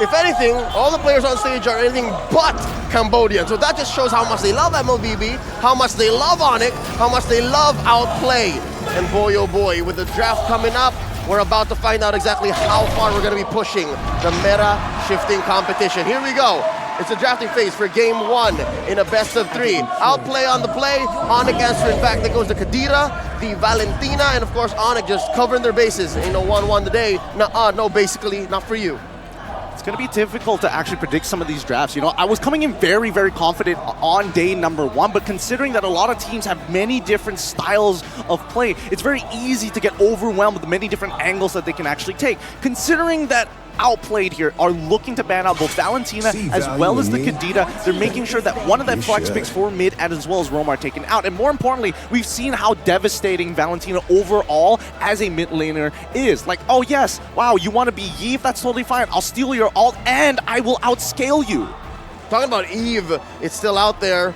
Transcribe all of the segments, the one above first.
if anything, all the players on stage are anything but Cambodian. So that just shows how much they love MLBB, how much they love ONIC, how much they love Outplay. And boy, oh boy, with the draft coming up, we're about to find out exactly how far we're going to be pushing the meta-shifting competition. Here we go. It's the drafting phase for Game 1 in a best-of-3. Outplay on the play. ONIC answering back. There goes the Kadira, the Valentina, and of course ONIC just covering their bases. Ain't no 1-1 today. No, basically, not for you. It's going to be difficult to actually predict some of these drafts. You know, I was coming in very, very confident on day number 1, but considering that a lot of teams have many different styles of play, it's very easy to get overwhelmed with the many different angles that they can actually take. Considering that Outplayed here are looking to ban out both Valentina as well as the Kadita. They're making sure that one of the flex picks for mid and as well as Roma are taken out. And more importantly, we've seen how devastating Valentina overall as a mid laner is. Like, oh yes, wow, you want to be Yves? That's totally fine. I'll steal your ult and I will outscale you. Talking about Eve, it's still out there.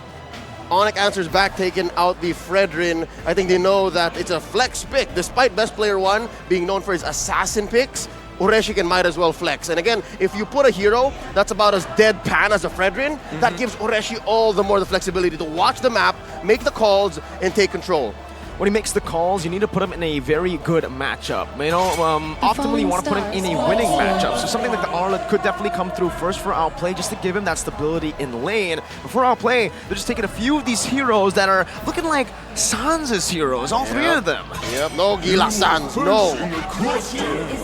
ONIC answers back, taking out the Fredrin. I think they know that it's a flex pick. Despite Best Player 1 being known for his assassin picks, Ureshi might as well flex. And again, if you put a hero that's about as deadpan as a Fredrin, that gives Ureshi all the more the flexibility to watch the map, make the calls, and take control. When he makes the calls, you need to put him in a very good matchup. You know, optimally you want to put him in a winning matchup. So something like the Arlet could definitely come through first for Outplay, just to give him that stability in lane. But for Outplay, they're just taking a few of these heroes that are looking like Sans' heroes, all three of them. Yep, no Gila Sans, no.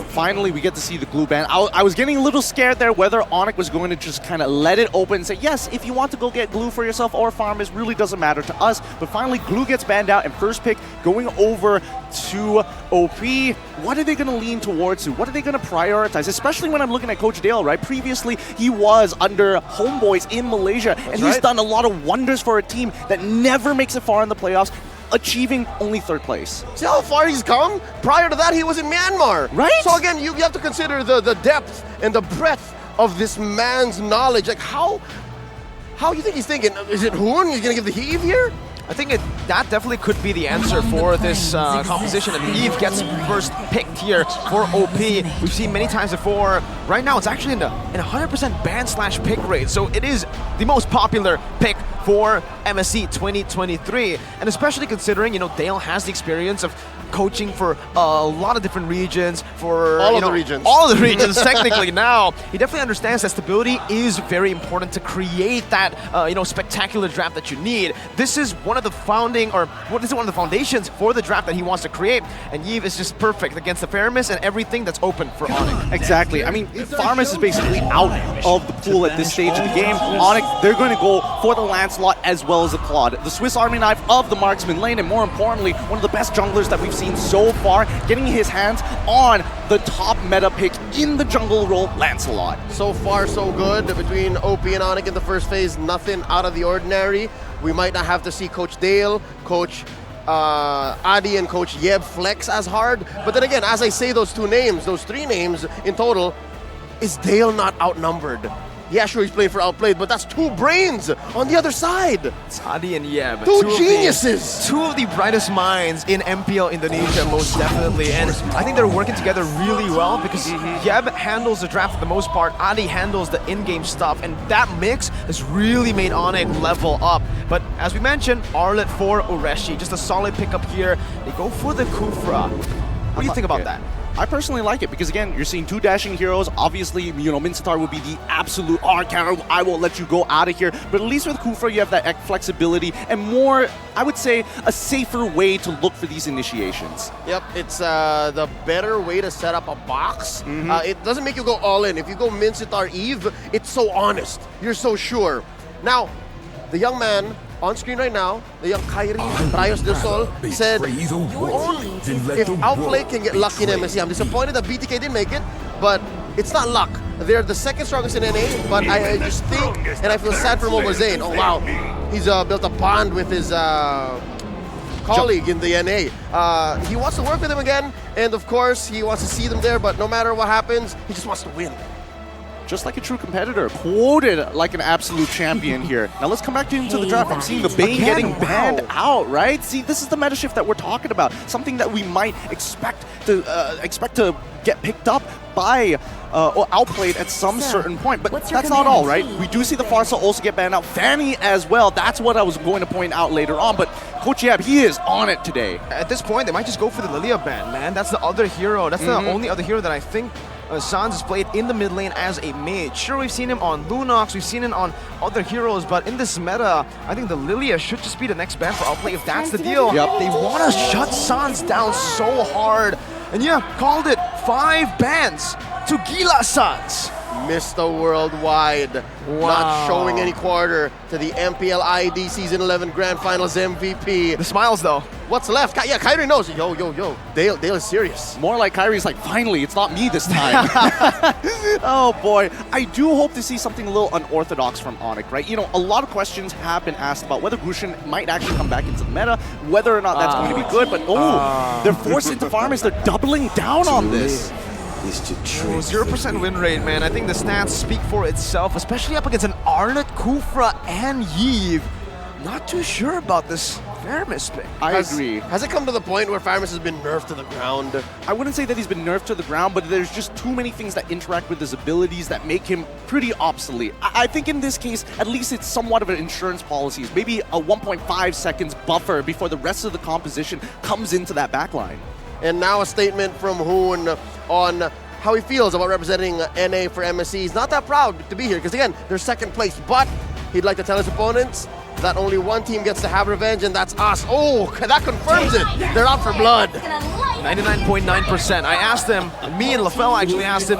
Finally, we get to see the glue ban. I was getting a little scared there whether ONIC was going to just kind of let it open and say, yes, if you want to go get glue for yourself or farm, it really doesn't matter to us. But finally, glue gets banned out and first pick going over to OP. What are they going to lean towards? What are they going to prioritize? Especially when I'm looking at Coach Dale, right? Previously, he was under Homeboys in Malaysia, and he's done a lot of wonders for a team that never makes it far in the playoffs, achieving only 3rd place. See how far he's come? Prior to that, he was in Myanmar. Right? So again, you have to consider the depth and the breadth of this man's knowledge. Like, how you think he's thinking? Is it Hoon? He's going to give the heave here? I think that definitely could be the answer for this composition, and Eve gets first picked here for OP. We've seen many times before. Right now, it's actually in a 100% ban/pick rate, so it is the most popular pick for MSC 2023, and especially considering, you know, Dale has the experience of coaching for a lot of different regions, for all of the regions. All of the regions, technically now. He definitely understands that stability is very important to create that spectacular draft that you need. This is one of the foundations for the draft that he wants to create, and Yves is just perfect against the Faramis and everything that's open for ONIC. Exactly. I mean, Faramis is basically out of the pool at this stage of the game. ONIC, they're going to go for the Lancelot as well as the Claude, the Swiss Army knife of the marksman lane, and more importantly, one of the best junglers that we've seen so far, getting his hands on the top meta pick in the jungle role, Lancelot. So far, so good. Between OP and ONIC in the first phase, nothing out of the ordinary. We might not have to see Coach Dale, Coach Adi, and Coach Yeb flex as hard. But then again, as I say those 3 names in total, is Dale not outnumbered? Yeah, sure, he's playing for Outplayed, but that's 2 brains on the other side. It's Adi and Yeb. 2 geniuses. 2 of the brightest minds in MPL Indonesia, most definitely. And I think they're working together really well because Yeb handles the draft for the most part, Adi handles the in-game stuff, and that mix has really made ONIC level up. But as we mentioned, Arlet for Ureshi, just a solid pickup here. They go for the Kufra. What do you think about that? I personally like it because, again, you're seeing 2 dashing heroes. Obviously, you know, Mincetar would be the absolute counter. I will let you go out of here. But at least with Kufra, you have that flexibility and more, I would say, a safer way to look for these initiations. Yep, it's the better way to set up a box. It doesn't make you go all in. If you go Mincetar Eve, it's so honest. You're so sure. Now, the young man on screen right now, the young Kyrie Rayos del Sol said, only if Outplay can get lucky in MSC. I'm disappointed that BTK didn't make it, but it's not luck. They're the 2nd strongest in NA, but I just think, and I feel sad for Mobile Zane. Oh wow, he's built a bond with his colleague in the NA. He wants to work with him again, and of course, he wants to see them there, but no matter what happens, he just wants to win. just like a true competitor, quoted like an absolute champion here. Now let's come back into the draft. I'm seeing the Bane getting banned out, right? See, this is the meta shift that we're talking about. Something that we might expect to get picked up by or outplayed at some certain point. But that's not all, right? We do see the Farsa also get banned out. Fanny as well. That's what I was going to point out later on. But Coach Yab, he is on it today. At this point, they might just go for the Lilia ban, man. That's the other hero. That's the only other hero that I think Sans has played in the mid lane as a mage. Sure, we've seen him on Lunox, we've seen him on other heroes, but in this meta, I think the Lilia should just be the next ban for Outplay if that's the deal. Yep. They want to shut Sans down so hard. And yeah, called it 5 bans to Gila Sans. Mr. Worldwide, not showing any quarter to the MPL ID Season 11 Grand Finals MVP. The smiles though. What's left? Yeah, Kyrie knows. Yo. Dale is serious. More like Kyrie's like, finally, it's not me this time. Oh boy. I do hope to see something a little unorthodox from ONIC, right? You know, a lot of questions have been asked about whether Gusion might actually come back into the meta, whether or not that's going to be good, but they're forced into farmers. They're doubling down on this. 0% win rate, man. I think the stats speak for itself, especially up against an Arlet, Kufra, and Yve. Not too sure about this Faramis pick. I agree. Has it come to the point where Faramis has been nerfed to the ground? I wouldn't say that he's been nerfed to the ground, but there's just too many things that interact with his abilities that make him pretty obsolete. I think in this case, at least it's somewhat of an insurance policy. It's maybe a 1.5 seconds buffer before the rest of the composition comes into that backline. And now a statement from Hoon on how he feels about representing NA for MSC. He's not that proud to be here because, again, they're second place, but he'd like to tell his opponents that only one team gets to have revenge, and that's us. Oh, that confirms it. They're out for blood. 99.9%. I asked them, me and LaFell actually asked him,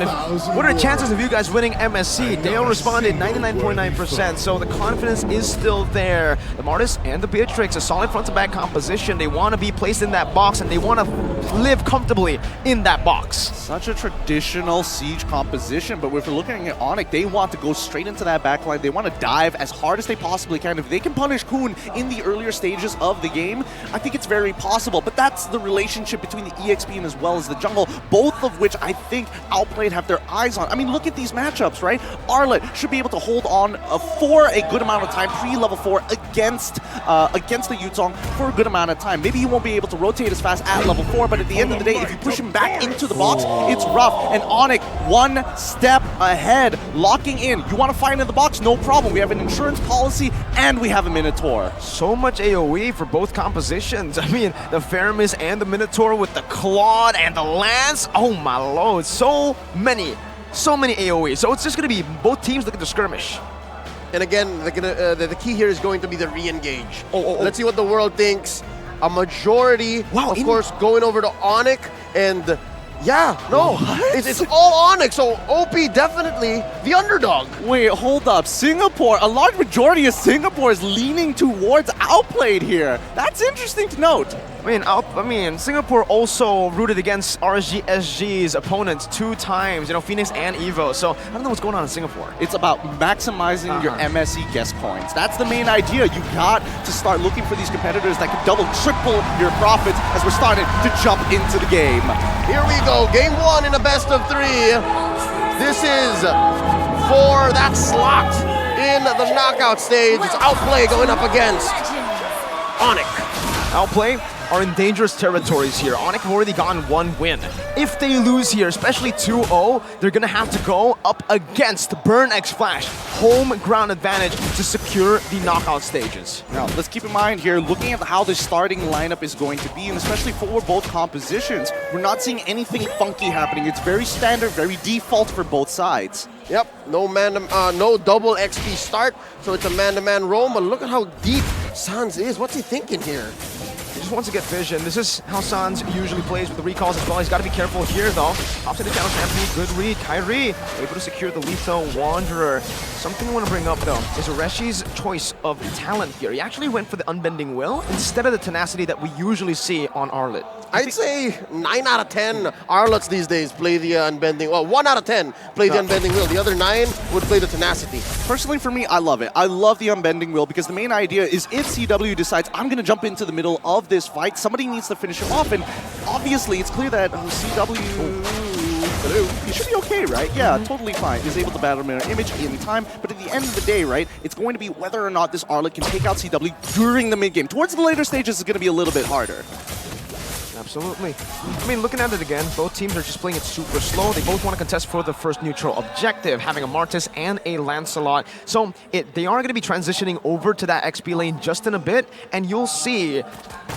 what are the chances of you guys winning MSC? Dale responded 99.9%, so the confidence is still there. The Martis and the Beatrix, a solid front-to-back composition. They want to be placed in that box, and they want to live comfortably in that box. Such a traditional Siege composition, but if we're looking at ONIC, they want to go straight into that backline. They want to dive as hard as they possibly can. If they can punish Kun in the earlier stages of the game, I think it's very possible, but that's the relationship between the EXP and as well as the jungle, both of which I think Outplayed have their eyes on. I mean, look at these matchups, right? Arlet should be able to hold on for a good amount of time, pre-level 4 against the Yuzong for a good amount of time. Maybe he won't be able to rotate as fast at level 4, but at the end of the day, if you push him back into the box, it's rough. And ONIC, one step ahead, locking in. You want to fight in the box? No problem. We have an insurance policy, and we have a Minotaur. So much AoE for both compositions. I mean, the Faramis and the Minotaur with the Claude and the Lance. Oh my lord, so many AoE. So it's just going to be both teams looking to skirmish. And again, the key here is going to be the re-engage. Let's see what the world thinks. A majority, of course, going over to ONIC, and yeah, no, it's all ONIC, so OP definitely the underdog. Wait, hold up. Singapore, a large majority of Singapore is leaning towards Outplayed here. That's interesting to note. I mean, Singapore also rooted against RSG SG's opponents 2 times, you know, Phoenix and EVOS. So I don't know what's going on in Singapore. It's about maximizing your MSC guest points. That's the main idea. You got to start looking for these competitors that can double, triple your profits as we're starting to jump into the game. Here we go, game 1 in a best of 3. This is for that slot in the knockout stage. It's Outplay going up against ONIC. Outplay are in dangerous territories here. ONIC have already gotten 1 win. If they lose here, especially 2-0, they're gonna have to go up against Burn X Flash. Home ground advantage to secure the knockout stages. Now, let's keep in mind here, looking at how the starting lineup is going to be, and especially for both compositions, we're not seeing anything funky happening. It's very standard, very default for both sides. Yep, no double XP start, so it's a man-to-man roam, but look at how deep Sans is. What's he thinking here? He just wants to get vision. This is how Sans usually plays with the recalls as well. He's got to be careful here, though. Pops in the challenge, Anthony. Good read. Kyrie able to secure the lethal Wanderer. Something I want to bring up, though, is Reshi's choice of talent here. He actually went for the Unbending Will instead of the tenacity that we usually see on Arlet. I'd say 9 out of 10 Arlets these days play the Unbending. Well, 1 out of 10 play the Unbending Will. The other 9 would play the Tenacity. Personally, for me, I love it. I love the Unbending Will because the main idea is if CW decides I'm going to jump into the middle of this fight, somebody needs to finish him off. And obviously, it's clear that CW... Hello. He should be okay, right? Yeah, totally fine. He's able to battle mirror image in time, but at the end of the day, right, it's going to be whether or not this Arlet can take out CW during the mid-game. Towards the later stages, it's going to be a little bit harder. Absolutely. I mean, looking at it again, both teams are just playing it super slow. They both want to contest for the first neutral objective, having a Martis and a Lancelot. So they are going to be transitioning over to that XP lane just in a bit, and you'll see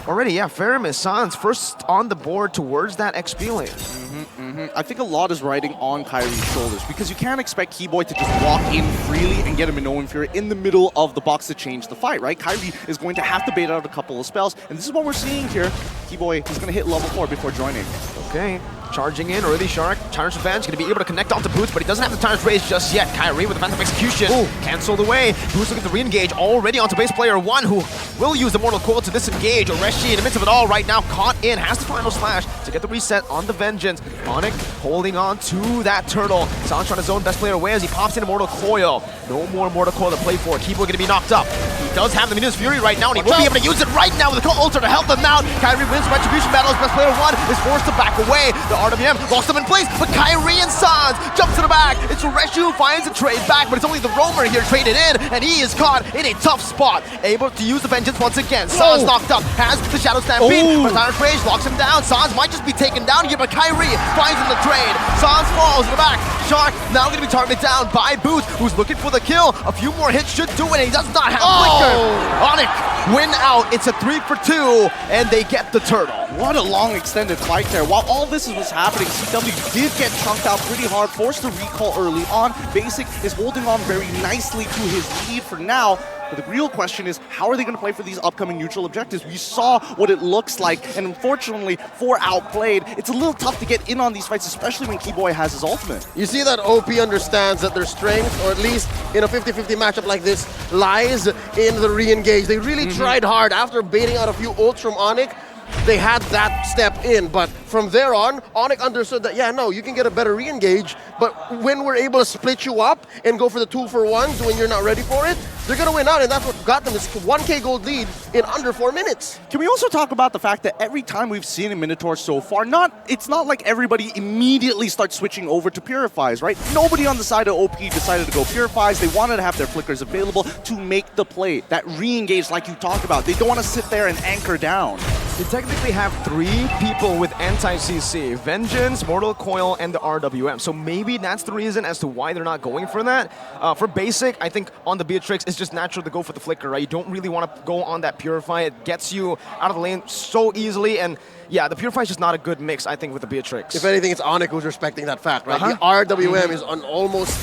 already, yeah, Faramis, Sans first on the board towards that XP lane. I think a lot is riding on Kyrie's shoulders because you can't expect Keyboy to just walk in freely and get a Minoan Fury in the middle of the box to change the fight, right? Kyrie is going to have to bait out a couple of spells, and this is what we're seeing here. Keyboy is going to hit level 4 before joining. Okay, charging in early Shark. Tyrant's Revenge going to be able to connect onto Boots, but he doesn't have the Tyrant's Rage just yet. Kyrie with the Phantom Execution. Ooh, canceled away. Boots looking to re-engage already onto base player 1, who will use the Mortal Coil to disengage. Oreshi in the midst of it all right now, caught in, has the final slash to get the reset on the Vengeance. ONIC holding on to that turtle. Sans trying to zone best player away as he pops in a Mortal Coil. No more Mortal Coil to play for. Keyboy going to be knocked up. He does have the Minions Fury right now, and he will be able to use it right now with the Ultra to help them out. Kyrie wins the Retribution battle as best player 1 is forced to back away. The RWM locks them in place, but Kyrie and Sans jump to the back. It's Reshi who finds a trade back, but it's only the Roamer here traded in, and he is caught in a tough spot. Able to use the Vengeance once again. Sans knocked up, has the Shadow Stampede, but Tyrant's Rage locks him down. Sans might just be taken down here, but Kyrie finds in the trade. Sans falls in the back. Shark now going to be targeted down by Boots, who's looking for the kill. A few more hits should do it, and he does not have Flicker. ONIC win out. It's a 3 for 2, and they get the turtle. What a long extended fight there. While all this was happening, CW did get chunked out pretty hard, forced to recall early on. Basic is holding on very nicely to his lead for now. But the real question is, how are they going to play for these upcoming neutral objectives? We saw what it looks like, and unfortunately, for Outplayed, it's a little tough to get in on these fights, especially when Keyboy has his ultimate. You see that OP understands that their strength, or at least in a 50-50 matchup like this, lies in the re-engage. They really tried hard after baiting out a few ults from ONIC. They had that step in, but from there on, ONIC understood that, yeah, no, you can get a better re-engage, but when we're able to split you up and go for the 2-for-1s when you're not ready for it, they're going to win out, and that's what got them this 1K gold lead in under 4 minutes. Can we also talk about the fact that every time we've seen a Minotaur so far, it's not like everybody immediately starts switching over to Purifies, right? Nobody on the side of OP decided to go Purifies. They wanted to have their flickers available to make the play. That re-engage, like you talked about, they don't want to sit there and anchor down. They technically have 3 people with anti-CC. Vengeance, Mortal Coil, and the RWM. So maybe that's the reason as to why they're not going for that. For Basic, I think on the Beatrix, it's just natural to go for the Flicker, right? You don't really want to go on that Purify. It gets you out of the lane so easily, and yeah, the Purify is just not a good mix, I think, with the Beatrix. If anything, it's ONIC who's respecting that fact, right? The RWM is an almost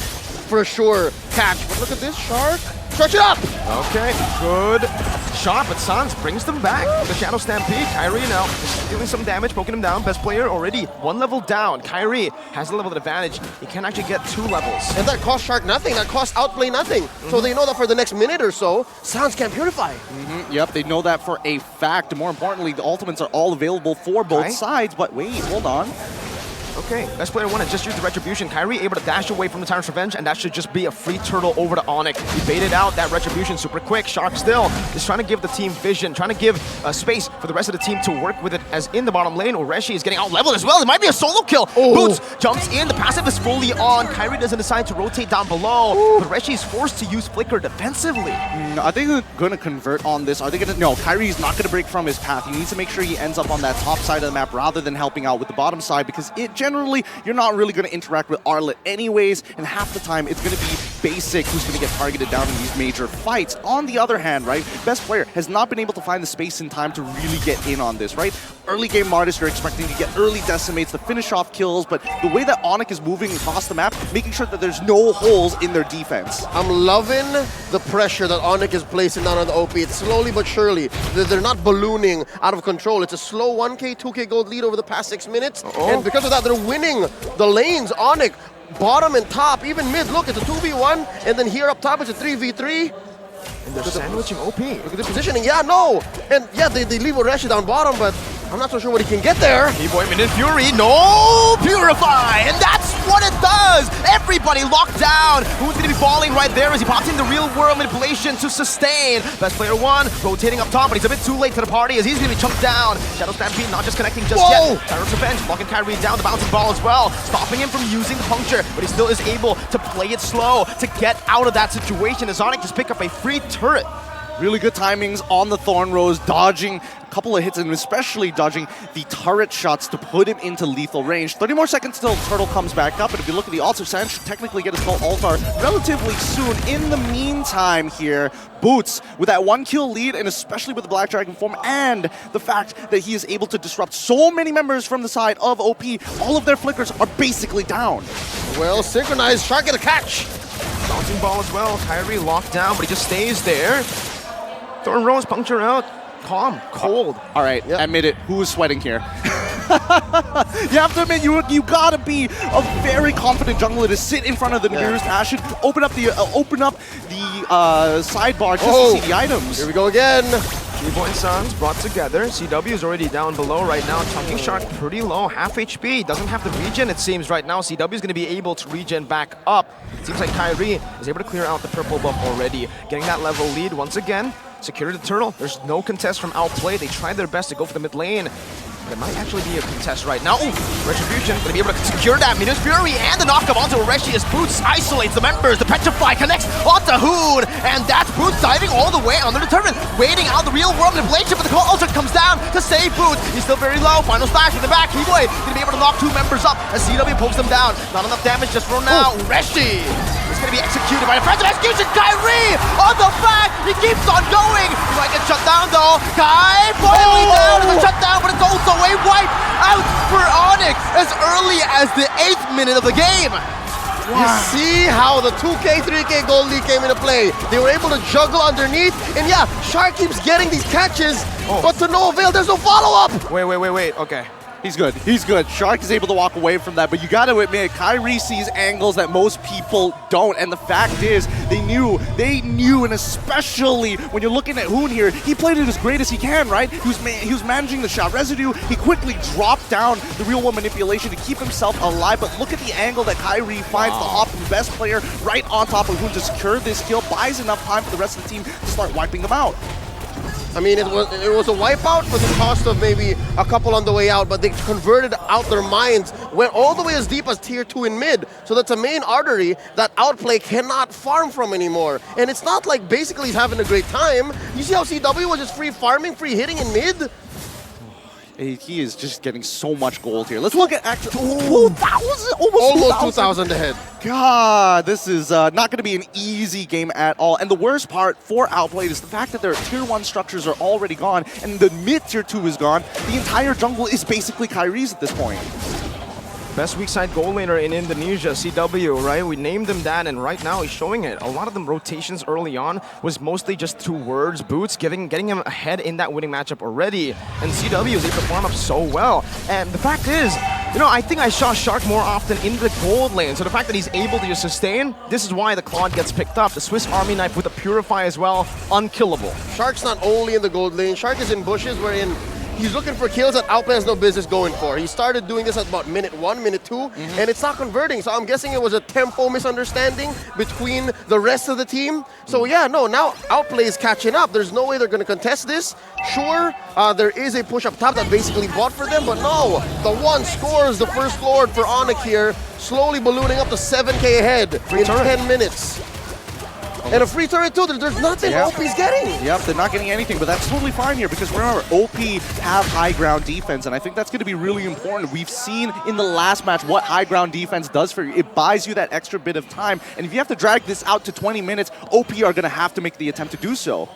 for sure catch. But look at this, Shark. Stretch it up! Okay, good shot, but Sans brings them back. The Shadow Stampede. Kyrie now dealing some damage, poking him down. Best player already 1 level down. Kyrie has the level advantage. He can actually get 2 levels. And that cost Shark nothing. That cost Outplay nothing. So they know that for the next minute or so, Sans can't Purify. Yep, they know that for a fact. More importantly, the ultimates are all available for both sides. But wait, hold on. Okay, best player 1 has just used the Retribution. Kyrie able to dash away from the Tyrant's Revenge, and that should just be a free turtle over to ONIC. He baited out that Retribution super quick. Shark still is trying to give the team vision, trying to give space for the rest of the team to work with it as in the bottom lane. Oreshi is getting out-leveled as well. It might be a solo kill. Boots jumps in. The passive is fully on. Kyrie doesn't decide to rotate down below, but Oreshi is forced to use Flicker defensively. Are they going to convert on this? Are they going to... No, Kyrie's not going to break from his path. He needs to make sure he ends up on that top side of the map rather than helping out with the bottom side, because it generally, you're not really going to interact with Arlet anyways, and half the time it's going to be Basic who's going to get targeted down in these major fights. On the other hand, right, best player has not been able to find the space and time to really get in on this, right? Early game Martis, you're expecting to get early decimates to finish off kills, but the way that ONIC is moving across the map, making sure that there's no holes in their defense. I'm loving the pressure that ONIC is placing down on the OP. It's slowly but surely. They're not ballooning out of control. It's a slow 1K, 2K gold lead over the past 6 minutes, and because of that, they're winning the lanes. ONIC, bottom and top, even mid. Look, it's a 2v1, and then here up top, it's a 3v3. And they're sandwiching OP. Look at the positioning. Yeah, no. And yeah, they leave Oreshi down bottom, but I'm not so sure what he can get there. Keyboy Minion Fury, no Purify, and that's what it does! Everybody locked down! Who's gonna be falling right there as he pops in the real world manipulation to sustain. Best player one, rotating up top, but he's a bit too late to the party as he's gonna be chunked down. Shadow Stampede not just connecting just yet. Tyro's Revenge blocking Kyrie down the bouncing ball as well, stopping him from using the puncture, but he still is able to play it slow to get out of that situation as ONIC just pick up a free turret. Really good timings on the Thorn Rose, dodging a couple of hits and especially dodging the turret shots to put him into lethal range. 30 more seconds till Turtle comes back up, but if you look at the altar, Sand should technically get his full altar relatively soon. In the meantime here, Boots with that 1-kill lead, and especially with the Black Dragon form and the fact that he is able to disrupt so many members from the side of OP, all of their flickers are basically down. Well, synchronized, Shark get a catch. Bouncing ball as well, Kyrie locked down, but he just stays there. Thorn Rose puncture out. Calm, cold. All right, admit it. Who is sweating here? You have to admit, you gotta be a very confident jungler to sit in front of the nearest Ashen, open up the sidebar just to see the items. Here we go again. Evo and Sons brought together. CW is already down below right now. Chunking Shark pretty low, half HP. Doesn't have the regen, it seems, right now. CW is going to be able to regen back up. It seems like Kyrie is able to clear out the purple buff already. Getting that level lead once again. Secure the turtle. There's no contest from Outplay. They tried their best to go for the mid lane. But it might actually be a contest right now. Ooh, Retribution going to be able to secure that. Minus Fury and the knockup onto Oreshi as Boots isolates the members. The Petrify connects onto Hoon. And that's Boots diving all the way under the turret. Waiting out the real world manipulation, but the call ultra comes down to save Boots. He's still very low. Final slash in the back. Keyboy going to be able to knock two members up as CW pokes them down. Not enough damage just for now. Oreshi is going to be executed by the defensive execution. Kyrie on the back. He keeps on going. He might get shut down though. Kai boiling down. It's a shutdown, but it's also a wipe out for ONIC as early as the 8th minute of the game. Wow. You see how the 2K, 3K gold lead came into play. They were able to juggle underneath, and yeah, Shark keeps getting these catches, but to no avail. There's no follow-up. Wait. Okay. He's good. He's good. Shark is able to walk away from that, but you got to admit, Kyrie sees angles that most people don't, and the fact is, they knew, and especially when you're looking at Hoon here, he played it as great as he can, right? He was managing the shot residue. He quickly dropped down the real world manipulation to keep himself alive, but look at the angle that Kyrie finds to hop from the best player right on top of Hoon to secure this kill, buys enough time for the rest of the team to start wiping them out. I mean, it was a wipeout for the cost of maybe a couple on the way out, but they converted out their minds, went all the way as deep as tier 2 in mid. So that's a main artery that Outplay cannot farm from anymore. And it's not like basically he's having a great time. You see how CW was just free farming, free hitting in mid? He is just getting so much gold here. Let's look at actual 2,000, almost 2,000 ahead. God, this is not going to be an easy game at all. And the worst part for Outplay is the fact that their tier 1 structures are already gone and the mid tier 2 is gone. The entire jungle is basically Kyrie's at this point. Best weak side goal laner in Indonesia, CW, right? We named him that, and right now he's showing it. A lot of them rotations early on was mostly just 2 words, Boots, getting him ahead in that winning matchup already. And CW is able to farm up so well. And the fact is, you know, I think I saw Shark more often in the gold lane. So the fact that he's able to just sustain, this is why the Claude gets picked up. The Swiss Army knife with a Purify as well, unkillable. Shark's not only in the gold lane, Shark is in bushes wherein he's looking for kills that Outplay has no business going for. He started doing this at about minute 1, minute 2, and it's not converting. So I'm guessing it was a tempo misunderstanding between the rest of the team. So yeah, no, now Outplay is catching up. There's no way they're going to contest this. Sure, there is a push up top that basically bought for them, but no. The one scores the first Lord for ONIC here, slowly ballooning up to 7K ahead in 10 minutes. And a free turret too, there's nothing OP's getting. Yep, they're not getting anything, but that's totally fine here because remember, OP have high ground defense, and I think that's going to be really important. We've seen in the last match what high ground defense does for you. It buys you that extra bit of time, and if you have to drag this out to 20 minutes, OP are going to have to make the attempt to do so.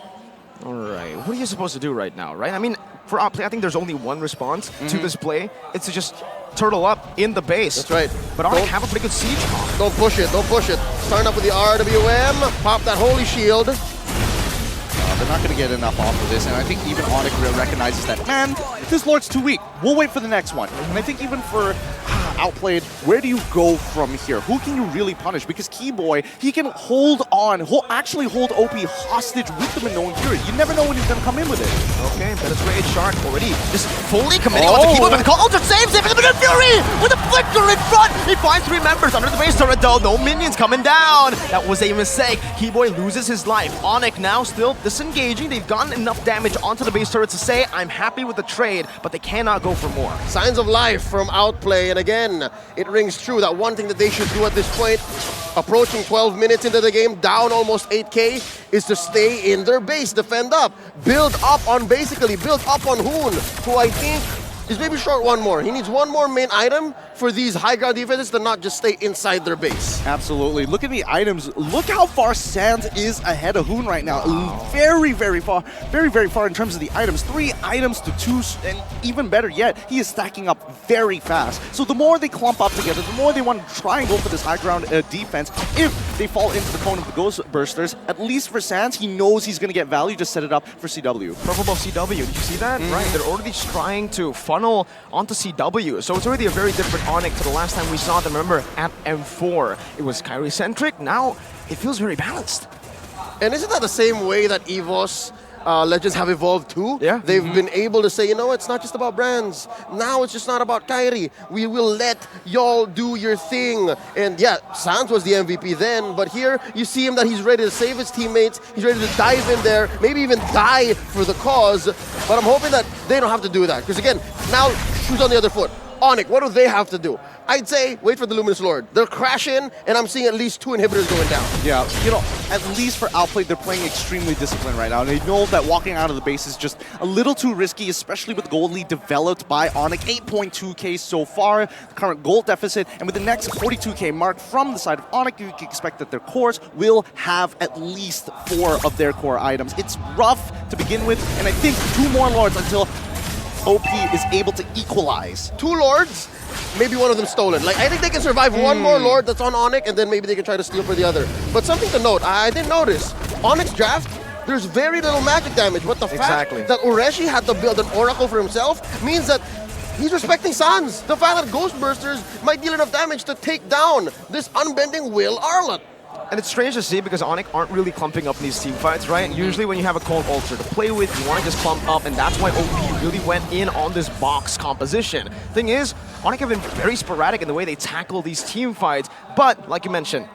All right, what are you supposed to do right now, right? I mean, for Outplay, I think there's only one response to this play. It's to just turtle up in the base. That's right. But ONIC have a pretty good siege comp. Don't push it, don't push it. Starting up with the RWM, pop that holy shield. They're not going to get enough off of this, and I think even ONIC recognizes that, man, this Lord's too weak. We'll wait for the next one. And I think even for Outplayed, where do you go from here? Who can you really punish? Because Keyboy, he can hold on, actually hold OP hostage with the Minoan Fury. You never know when he's going to come in with it. Okay, Penetrate Shark already just fully committing onto Keyboy, but the call ultra saves him, and the Minoan Fury with a flicker in front! He finds 3 members under the base turret though, no minions coming down! That was a mistake. Keyboy loses his life. ONIC now still disengaging. They've gotten enough damage onto the base turret to say, I'm happy with the trade, but they cannot go for more. Signs of life from Outplay, and again, it rings true that one thing that they should do at this point, approaching 12 minutes into the game, down almost 8k, is to stay in their base, defend up, build up on Hoon, who I think is maybe short one more. He needs one more main item for these high ground defenses to not just stay inside their base. Absolutely. Look at the items. Look how far Sands is ahead of Hoon right now. Very, very far. Very, very far in terms of the items. 3 items to 2, and even better yet, he is stacking up very fast. So the more they clump up together, the more they want to try and go for this high ground defense. If they fall into the cone of the Ghost Bursters, at least for Sands, he knows he's going to get value. Just set it up for CW. Purple buff CW, did you see that? Right, they're already trying to funnel onto CW, so it's already a very different ONIC to the last time we saw them. Remember, at M4, it was Kyrie-centric. Now, it feels very balanced. And isn't that the same way that EVOS Legends have evolved too? Yeah. They've been able to say, you know, it's not just about brands. Now it's just not about Kyrie. We will let y'all do your thing. And yeah, Sands was the MVP then, but here you see him that he's ready to save his teammates. He's ready to dive in there, maybe even die for the cause. But I'm hoping that they don't have to do that. Because again, now shoes on the other foot. ONIC, what do they have to do? I'd say wait for the Luminous Lord. They'll crash in, and I'm seeing at least 2 inhibitors going down. Yeah, you know, at least for Outplay, they're playing extremely disciplined right now. And they know that walking out of the base is just a little too risky, especially with gold lead developed by ONIC. 8.2k so far, the current gold deficit. And with the next 42k mark from the side of ONIC, you can expect that their cores will have at least 4 of their core items. It's rough to begin with, and I think 2 more Lords until OP is able to equalize. 2 Lords, maybe one of them stolen. Like, I think they can survive one more Lord that's on ONIC, and then maybe they can try to steal for the other. But something to note, I didn't notice, ONIC's draft, there's very little magic damage, but the fact that Ureshi had to build an Oracle for himself means that he's respecting Sans. The fact that Ghost Bursters might deal enough damage to take down this unbending Will Arlott. And it's strange to see because ONIC aren't really clumping up in these team fights, right? Usually when you have a cold ulcer to play with, you want to just clump up, and that's why OP really went in on this box composition. Thing is, ONIC have been very sporadic in the way they tackle these team fights, but like you mentioned,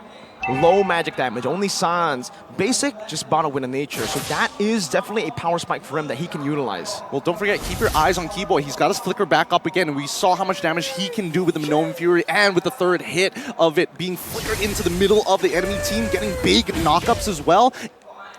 low magic damage, only Sans. Basic, just bottle win in nature. So that is definitely a power spike for him that he can utilize. Well, don't forget, keep your eyes on Keyboy. He's got his flicker back up again, and we saw how much damage he can do with the Minoan Fury and with the 3rd hit of it being flickered into the middle of the enemy team, getting big knockups as well.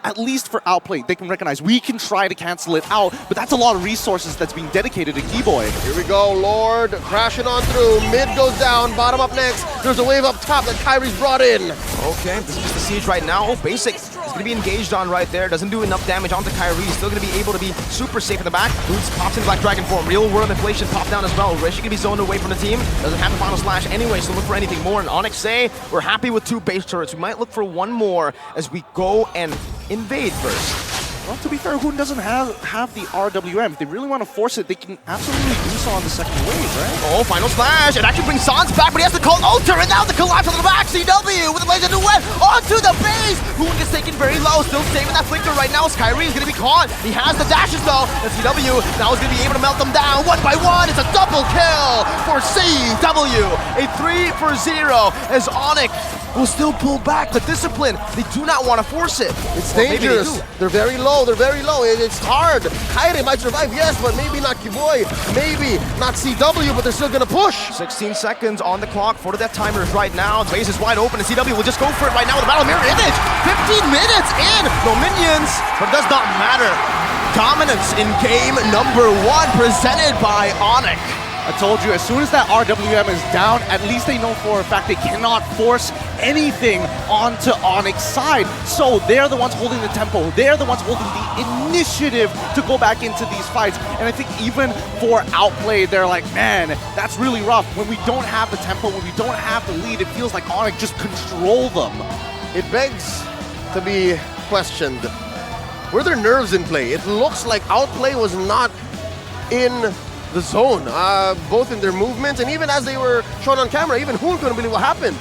At least for Outplay, they can recognize we can try to cancel it out, but that's a lot of resources that's being dedicated to Keyboy. Here we go, Lord crashing on through. Mid goes down, bottom up next. There's a wave up top that Kyrie's brought in. Okay, this is just the siege right now. Oh, Basic is going to be engaged on right there. Doesn't do enough damage onto Kyrie. Still going to be able to be super safe in the back. Boots pops in Black Dragon form. Real world inflation pop down as well. Rishi can be zoned away from the team. Doesn't have the final slash anyway, so look for anything more. And ONIC say we're happy with 2 base turrets. We might look for 1 more as we go and invade first. Well, to be fair, Hoon doesn't have the RWM. If they really want to force it, they can absolutely do so on the second wave, right? Oh, final slash! It actually brings Sans back, but he has to call Alter, and now the collapse on the back. CW with the laser duet onto the base! Hoon is taken very low, still saving that flicker right now. Kyrie is going to be caught. He has the dashes though, and CW now is going to be able to melt them down 1 by 1. It's a double kill for CW. A 3 for 0 as ONIC will still pull back. The discipline, they do not want to force it. It's dangerous. They're very low. They're very low. It's hard. Kyrie might survive, yes, but maybe not Keyboy. Maybe not CW, but they're still going to push. 16 seconds on the clock for the death timers right now. The base is wide open, and CW will just go for it right now with the Battle Mirror image. 15 minutes in. No minions, but it does not matter. Dominance in game number 1 presented by ONIC. I told you, as soon as that RWM is down, at least they know for a fact they cannot force anything onto ONIC's side. So they're the ones holding the tempo. They're the ones holding the initiative to go back into these fights. And I think even for Outplay, they're like, man, that's really rough. When we don't have the tempo, when we don't have the lead, it feels like ONIC just control them. It begs to be questioned. Were there nerves in play? It looks like Outplay was not in the zone, both in their movements and even as they were shown on camera. Even Hoon couldn't believe what happened.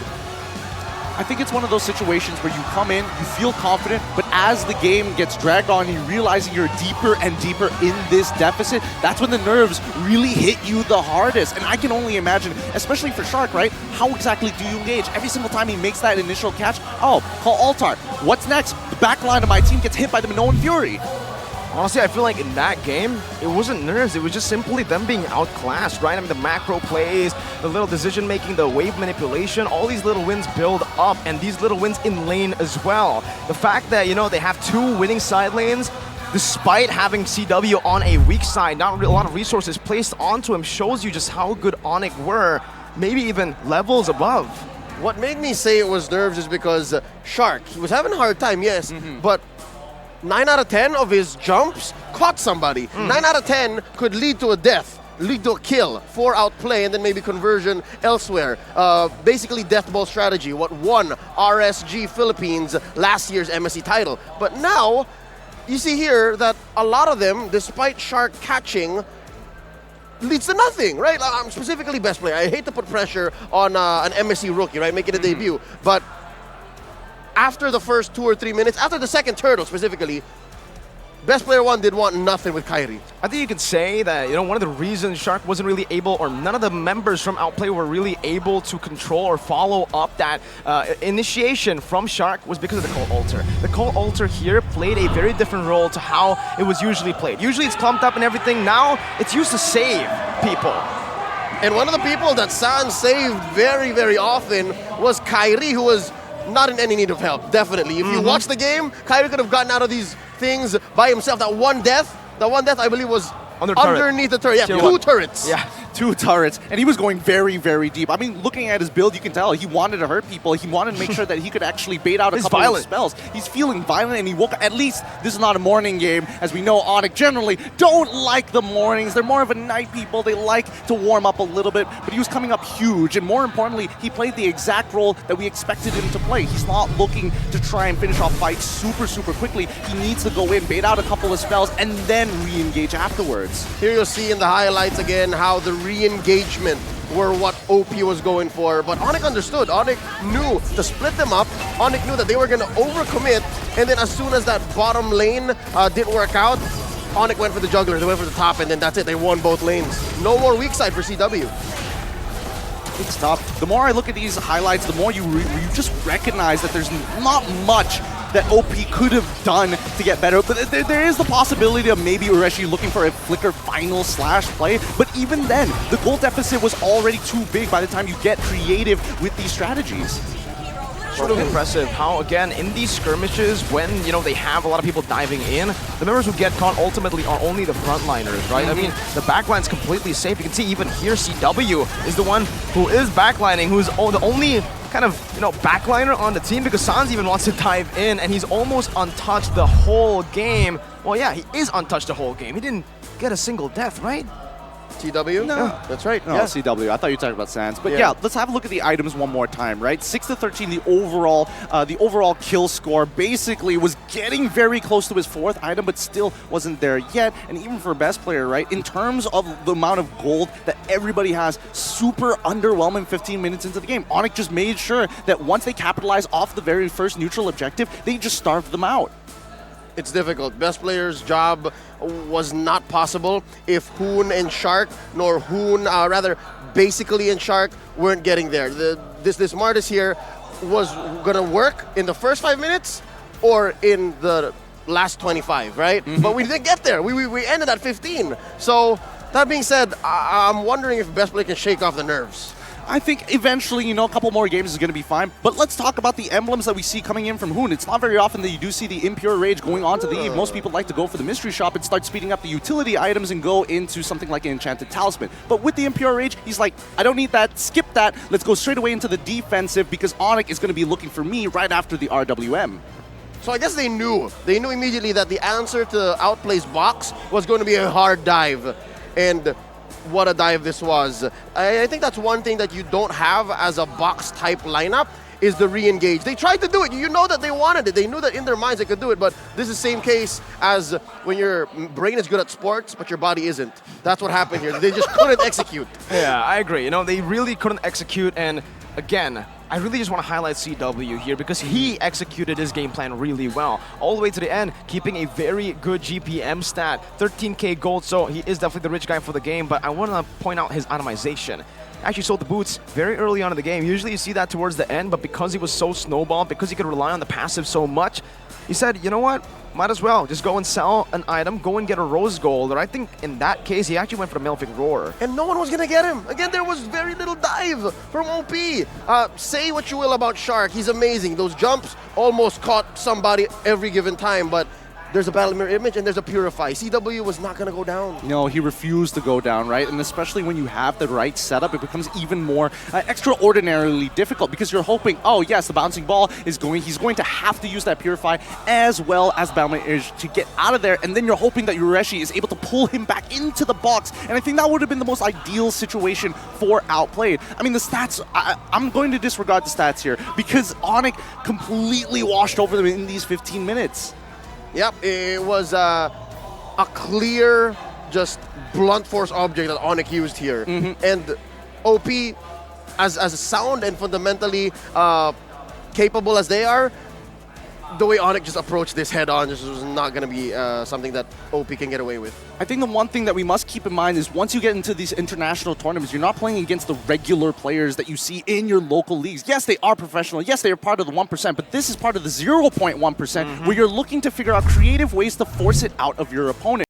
I think it's one of those situations where you come in, you feel confident, but as the game gets dragged on, you realizing you're deeper and deeper in this deficit, that's when the nerves really hit you the hardest. And I can only imagine, especially for Shark, right? How exactly do you engage? Every single time he makes that initial catch, oh, call Altar. What's next? The back line of my team gets hit by the Minoan Fury. Honestly, I feel like in that game, it wasn't nerves. It was just simply them being outclassed, right? I mean, the macro plays, the little decision-making, the wave manipulation, all these little wins build up, and these little wins in lane as well. The fact that, you know, they have 2 winning side lanes, despite having CW on a weak side, not a lot of resources placed onto him, shows you just how good ONIC were, maybe even levels above. What made me say it was nerves is because Shark, he was having a hard time, yes, but 9 out of 10 of his jumps caught somebody. 9 out of 10 could lead to a death, lead to a kill for Outplay, and then maybe conversion elsewhere. Basically death ball strategy, what won RSG Philippines last year's MSC title. But now, you see here that a lot of them, despite Shark catching, leads to nothing, right? Specifically best player. I hate to put pressure on an MSC rookie, right? Making a debut, but after the first 2 or 3 minutes, after the second turtle specifically, Best Player 1 did want nothing with Kairi. I think you could say that, you know, one of the reasons Shark wasn't really able, or none of the members from Outplay were really able to control or follow up that initiation from Shark was because of the Cult Altar. The Cult Altar here played a very different role to how it was usually played. Usually it's clumped up and everything. Now it's used to save people. And one of the people that San saved very, very often was Kairi, who was not in any need of help, definitely. If you watch the game, Kairi could have gotten out of these things by himself. That one death, I believe, was underneath the turret. Yeah, 2 turrets. Yeah, 2 turrets. And he was going very, very deep. I mean, looking at his build, you can tell he wanted to hurt people. He wanted to make sure that he could actually bait out a couple of spells. He's feeling violent, and he woke up. At least this is not a morning game. As we know, ONIC generally don't like the mornings. They're more of a night people. They like to warm up a little bit. But he was coming up huge. And more importantly, he played the exact role that we expected him to play. He's not looking to try and finish off fights super, super quickly. He needs to go in, bait out a couple of spells, and then re-engage afterwards. Here you'll see in the highlights again how the re-engagement were what OP was going for. But ONIC understood. ONIC knew to split them up. ONIC knew that they were going to overcommit. And then as soon as that bottom lane didn't work out, ONIC went for the juggler. They went for the top, and then that's it. They won both lanes. No more weak side for CW. It's tough. The more I look at these highlights, the more you just recognize that there's not much that OP could have done to get better. But there is the possibility of maybe Ureshi looking for a Flicker final slash play. But even then, the goal deficit was already too big by the time you get creative with these strategies. Sort of impressive how, again, in these skirmishes, when, you know, they have a lot of people diving in, the members who get caught ultimately are only the frontliners, right? I mean, the backline's completely safe. You can see even here CW is the one who is backlining, who's the only kind of, you know, backliner on the team, because Sans even wants to dive in, and he's almost untouched the whole game. Well, yeah, he is untouched the whole game. He didn't get a single death, right? TW? No. That's right. No, Yeah. CW. I thought you were talking about Sans. But yeah, let's have a look at the items one more time, right? 6-13, the overall kill score basically was getting very close to his 4th item, but still wasn't there yet. And even for best player, right, in terms of the amount of gold that everybody has, super underwhelming 15 minutes into the game. ONIC just made sure that once they capitalized off the very first neutral objective, they just starved them out. It's difficult. Best player's job was not possible if Hoon and Shark, nor Hoon, rather Basically and Shark weren't getting there. This Martis here was gonna work in the first 5 minutes or in the last 25, right? But we didn't get there. We ended at 15. So that being said, I'm wondering if Best Player can shake off the nerves. I think eventually, you know, a couple more games is going to be fine. But let's talk about the emblems that we see coming in from Hoon. It's not very often that you do see the Impure Rage going on to the Eve. Most people like to go for the Mystery Shop and start speeding up the utility items and go into something like an Enchanted Talisman. But with the Impure Rage, he's like, I don't need that, skip that. Let's go straight away into the defensive because ONIC is going to be looking for me right after the RWM. So I guess they knew. They knew immediately that the answer to Outplay's box was going to be a hard dive. And what a dive this was. I think that's one thing that you don't have as a box type lineup is the re-engage. They tried to do it. You know that they wanted it. They knew that in their minds they could do it, but this is the same case as when your brain is good at sports, but your body isn't. That's what happened here. They just couldn't execute. Yeah, I agree. You know, they really couldn't execute, and again, I really just want to highlight CW here because he executed his game plan really well. All the way to the end, keeping a very good GPM stat, 13k gold, so he is definitely the rich guy for the game, but I want to point out his itemization. Actually sold the boots very early on in the game. Usually you see that towards the end, but because he was so snowballed, because he could rely on the passive so much, he said, you know what? Might as well just go and sell an item, go and get a rose gold. Or I think in that case, he actually went for the Melvin Roar. And no one was going to get him. Again, there was very little dive from OP. Say what you will about Shark. He's amazing. Those jumps almost caught somebody every given time, but there's a battle mirror image and there's a purify. CW was not going to go down. No, he refused to go down, right? And especially when you have the right setup, it becomes even more extraordinarily difficult because you're hoping, oh yes, the bouncing ball is going, he's going to have to use that purify as well as battle mirror to get out of there, and then you're hoping that Yureshi is able to pull him back into the box, and I think that would have been the most ideal situation for Outplayed. I mean, the stats, I'm going to disregard the stats here because ONIC completely washed over them in these 15 minutes. Yep, it was a clear, just blunt force object that ONIC used here. And OP, as sound and fundamentally capable as they are, the way ONIC just approached this head-on just was not going to be something that OP can get away with. I think the one thing that we must keep in mind is once you get into these international tournaments, you're not playing against the regular players that you see in your local leagues. Yes, they are professional. Yes, they are part of the 1%, but this is part of the 0.1% where you're looking to figure out creative ways to force it out of your opponent.